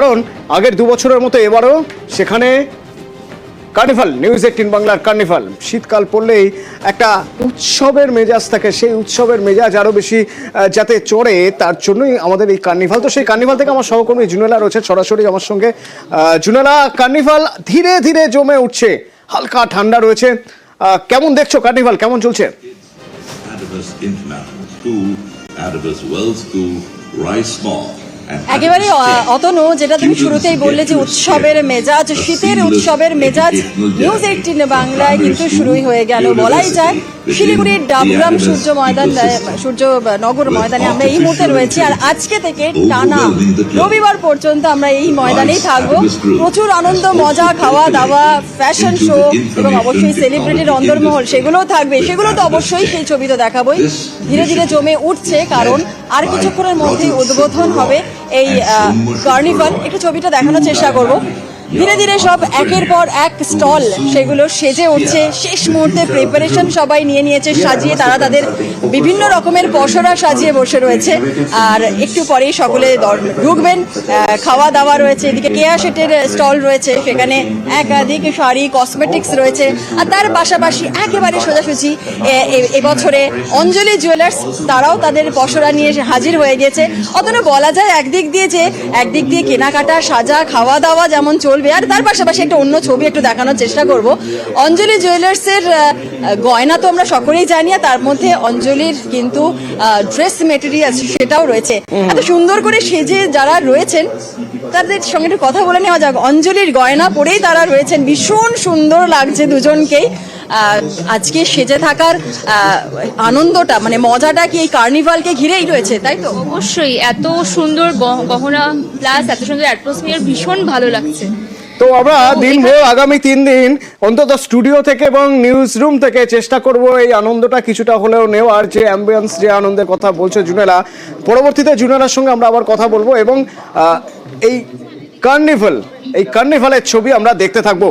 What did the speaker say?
কারণ আগের 2 বছরের মতো এবারও সেখানে কার্নিভাল, নিউজ 18 বাংলার কার্নিভাল। শীতকাল পড়লেই একটা উৎসবের মেজাজ থাকে, সেই উৎসবের মেজাজ আরো বেশি যাতে চড়ে তার জন্যই আমাদের এই কার্নিভাল। তো সেই কার্নিভাল থেকে আমার সহকর্মী জুনেলা রয়েছে সরাসরি আমার সঙ্গে। জুনেলা, কার্নিভাল ধীরে ধীরে জমে উঠছে, হালকা ঠান্ডা রয়েছে, কেমন দেখছো কার্নিভাল, কেমন চলছে? একেবারে অতনু, যেটা তুমি শুরুতেই বললে যে উৎসবের মেজাজ, শীতের উৎসবের মেজাজ নিউজ 18 বাংলায় কিন্তু শুরুই হয়ে গেল বলাই যায়। শিলিগুড়ির ডাবগ্রাম সূর্যনগর ময়দানে আমরা এই মুহূর্তে রয়েছি, আর আজকে থেকে টানা রবিবার পর্যন্ত আমরা এই ময়দানেই থাকবো। প্রচুর আনন্দ, মজা, খাওয়া দাওয়া, ফ্যাশন শো এবং অবশ্যই সেলিব্রিটির অন্দরমহল সেগুলোও থাকবে। সেগুলো তো অবশ্যই, সেই ছবি তো দেখাবোই। ধীরে ধীরে জমে উঠছে, কারণ আর কিছুক্ষণের মধ্যেই উদ্বোধন হবে এই কার্নিভাল। একটু ছবিটা দেখানোর চেষ্টা করব। ধীরে ধীরে সব একের পর এক স্টল সেগুলো সেজে উঠছে। শেষ মুহূর্তে প্রিপারেশন সবাই নিয়ে নিয়েছে, সাজিয়ে তারা তাদের বিভিন্ন রকমের পসরা সাজিয়ে বসে রয়েছে। আর একটু পরেই সকলে ঢুকবেন। খাওয়া দাওয়া রয়েছে, এদিকে কেয়া শেটের স্টল রয়েছে, সেখানে একাধিক শাড়ি, কসমেটিক্স রয়েছে। আর তার পাশাপাশি একেবারে সোজাসুজি এবছরে অঞ্জলি জুয়েলার্স, তারাও তাদের পসরা নিয়ে হাজির হয়ে গেছে। অতটা বলা যায় একদিক দিয়ে কেনাকাটা, সাজা, খাওয়া দাওয়া যেমন চলবে, আর তার পাশাপাশি একটা অন্য ছবি একটু দেখানোর চেষ্টা করব। অঞ্জলি জুয়েলার্সের গয়না তো আমরা সকলেই জানি, আর তার মধ্যে অঞ্জলির কিন্তু ড্রেস মেটেরিয়াল সেটাও রয়েছে। এত সুন্দর করে সেজে যারা রয়েছেন তাদের সঙ্গে একটু কথা বলে নেওয়া যাক। অঞ্জলির গয়না পরেই তারা রয়েছেন, ভীষণ সুন্দর লাগছে দুজনকেই। আজকে সেজে থাকার আনন্দটা, মানে মজাটা কি এই কার্নিভালকে ঘিরেই রয়েছে, তাই তো? অবশ্যই, এত সুন্দর গহনা প্লাস এত সুন্দর অ্যাটমসফিয়ার, ভীষণ ভালো লাগছে। তো আমরা দিনভর আগামী 3 দিন অন্তত স্টুডিও থেকে এবং নিউজ রুম থেকে চেষ্টা করব এই আনন্দটা কিছুটা হলেও নেওয়ার। যে অ্যাম্বিয়েন্স, যে আনন্দের কথা বলছে জুনেলা, পরবর্তীতে জুনেলার সঙ্গে আমরা আবার কথা বলবো এবং এই কার্নিভালের ছবি আমরা দেখতে থাকবো।